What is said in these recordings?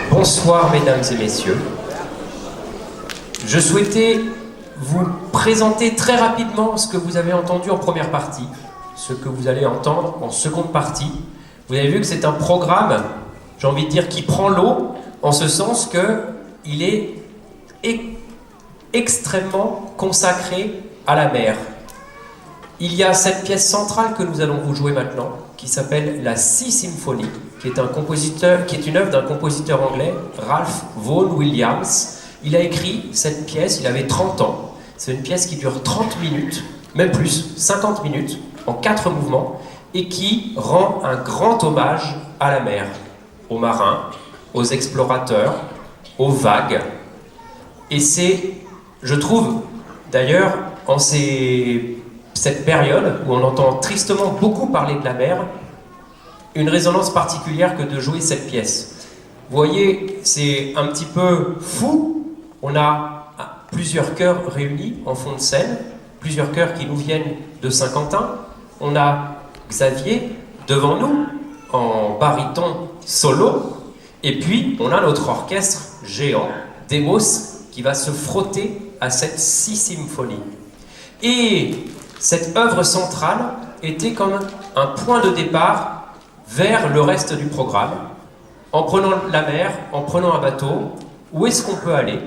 Bonsoir mesdames et messieurs. Je souhaitais vous présenter très rapidement ce que vous avez entendu en première partie, ce que vous allez entendre en seconde partie. Vous avez vu que c'est un programme, j'ai envie de dire, qui prend l'eau, en ce sens qu'il est extrêmement consacré à la mer. Il y a cette pièce centrale que nous allons vous jouer maintenant, qui s'appelle la Sea Symphony, qui est une œuvre d'un compositeur anglais, Ralph Vaughan Williams. Il a écrit cette pièce, il avait 30 ans. C'est une pièce qui dure 30 minutes, même plus, 50 minutes, en 4 mouvements, et qui rend un grand hommage à la mer, aux marins, aux explorateurs, aux vagues. Et c'est, je trouve, d'ailleurs, en cette période où on entend tristement beaucoup parler de la mer, une résonance particulière que de jouer cette pièce. Vous voyez, c'est un petit peu fou. On a plusieurs chœurs réunis en fond de scène, plusieurs chœurs qui nous viennent de Saint-Quentin. On a Xavier devant nous, en baryton solo, et puis on a notre orchestre géant, Demos, qui va se frotter à cette Sea Symphony. Et cette œuvre centrale était comme un point de départ vers le reste du programme. En prenant la mer, en prenant un bateau, où est-ce qu'on peut aller?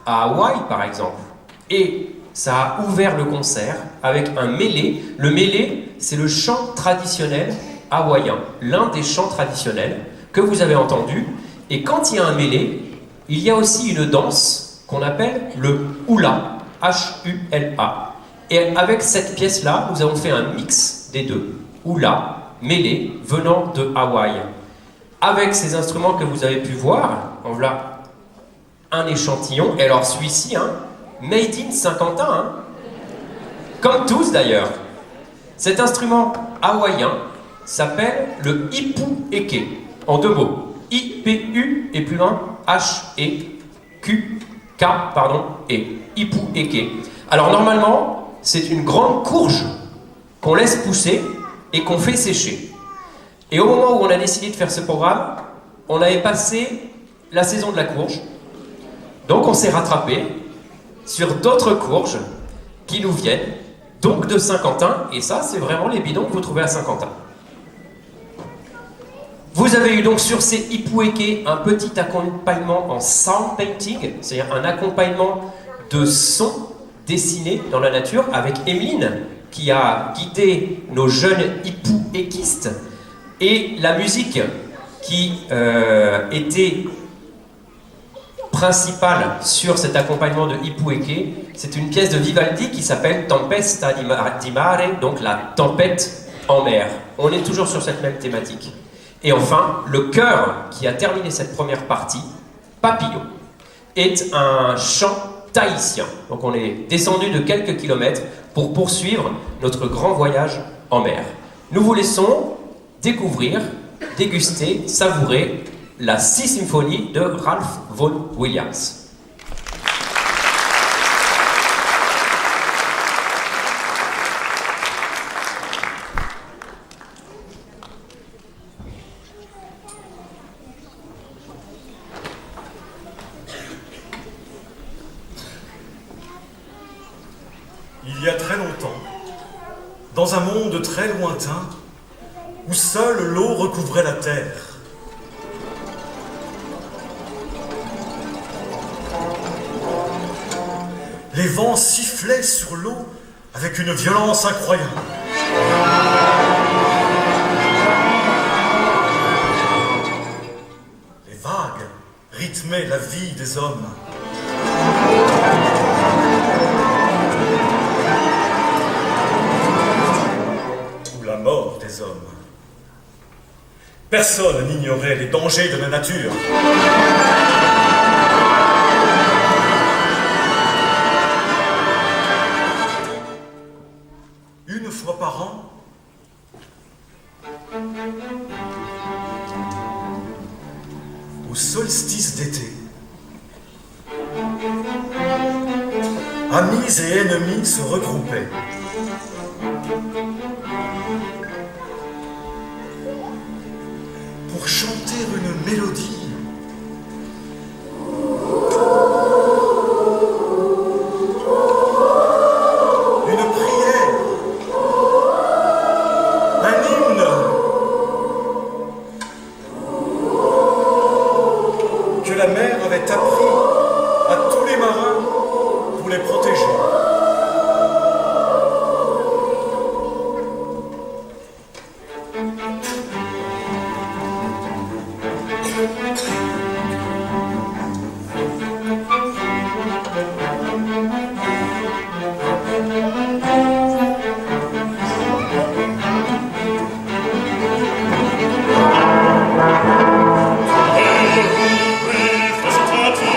À Hawaï, par exemple. Et ça a ouvert le concert avec un mélé. Le mélé, c'est le chant traditionnel hawaïen, l'un des chants traditionnels que vous avez entendu. Et quand il y a un mélé, il y a aussi une danse qu'on appelle le hula, H-U-L-A. Et avec cette pièce-là, nous avons fait un mix des deux. Hula, mélé, venant de Hawaï. Avec ces instruments que vous avez pu voir, en voilà un échantillon. Et alors celui-ci, Made in Saint-Quentin, comme tous d'ailleurs. Cet instrument hawaïen s'appelle le ipu eke, en 2 mots. I-P-U et plus loin H-E-Q-K, E. Ipu eke. Alors normalement, c'est une grande courge qu'on laisse pousser et qu'on fait sécher. Et au moment où on a décidé de faire ce programme, on avait passé la saison de la courge. Donc on s'est rattrapé sur d'autres courges qui nous viennent, donc de Saint-Quentin, et ça c'est vraiment les bidons que vous trouvez à Saint-Quentin. Vous avez eu donc sur ces ipueke un petit accompagnement en sound painting, c'est-à-dire un accompagnement de sons dessinés dans la nature avec Emeline, qui a guidé nos jeunes ipuekistes, et la musique qui était principale sur cet accompagnement de ipueke, c'est une pièce de Vivaldi qui s'appelle Tempesta di Mare, donc la tempête en mer. On est toujours sur cette même thématique. Et enfin, le chœur qui a terminé cette première partie, Papillon, est un chant tahitien. Donc on est descendu de quelques kilomètres pour poursuivre notre grand voyage en mer. Nous vous laissons découvrir, déguster, savourer la Sea Symphony de Ralph Vaughan Williams. Il y a très longtemps, dans un monde très lointain, où seule l'eau recouvrait la terre, les vents sifflaient sur l'eau avec une violence incroyable. Les vagues rythmaient la vie des hommes. Ou la mort des hommes. Personne n'ignorait les dangers de la nature. Une fois par an, au solstice d'été, amis et ennemis se regroupaient. Pour chanter une mélodie la mer avait appris à tous les marins pour les protéger. Rief das Tat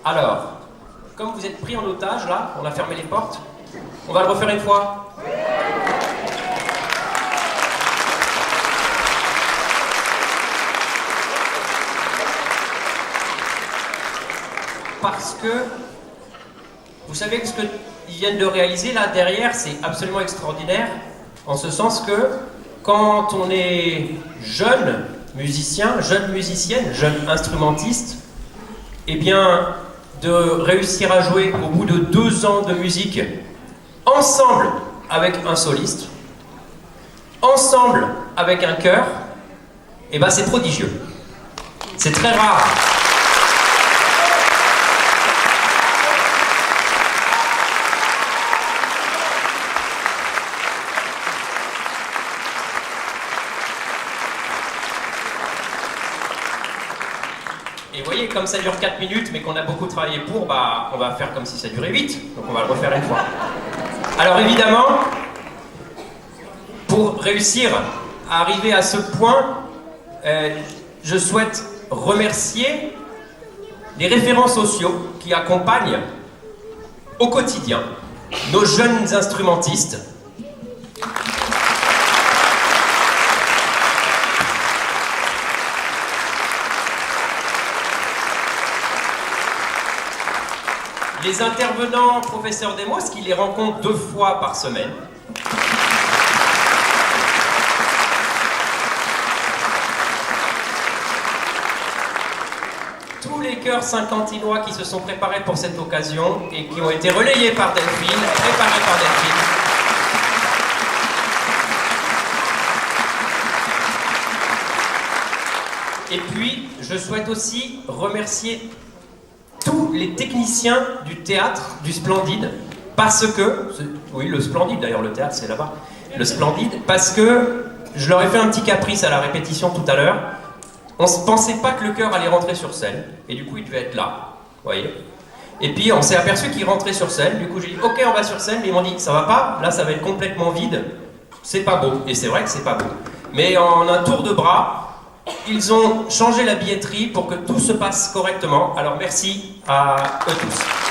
Alors, comme vous êtes pris en otage, là, on a fermé les portes, on va le refaire une fois. Parce que, vous savez que ce qu'ils viennent de réaliser là derrière, c'est absolument extraordinaire, en ce sens que quand on est jeune musicien, jeune musicienne, jeune instrumentiste, eh bien, de réussir à jouer au bout de 2 ans de musique, ensemble avec un soliste, ensemble avec un chœur, eh ben c'est prodigieux. C'est très rare. Et vous voyez, comme ça dure 4 minutes, mais qu'on a beaucoup travaillé pour, bah, on va faire comme si ça durait 8. Donc on va le refaire une fois. Alors évidemment, pour réussir à arriver à ce point, je souhaite remercier les référents sociaux qui accompagnent au quotidien nos jeunes instrumentistes. Les intervenants professeurs Demos, qui les rencontrent 2 fois par semaine. Tous les chœurs saint-quentinois qui se sont préparés pour cette occasion et qui ont été relayés par Delphine, préparés par Delphine. Et puis, je souhaite aussi remercier tous les techniciens du théâtre du Splendide, parce que, oui, le Splendide d'ailleurs, le théâtre c'est là-bas, le Splendide, parce que je leur ai fait un petit caprice à la répétition tout à l'heure. On ne pensait pas que le chœur allait rentrer sur scène, et du coup il devait être là, vous voyez. Et puis on s'est aperçu qu'il rentrait sur scène, du coup j'ai dit ok on va sur scène, mais ils m'ont dit ça va pas, là ça va être complètement vide, c'est pas beau, et c'est vrai que c'est pas beau. Mais en un tour de bras, ils ont changé la billetterie pour que tout se passe correctement. Alors merci à eux tous.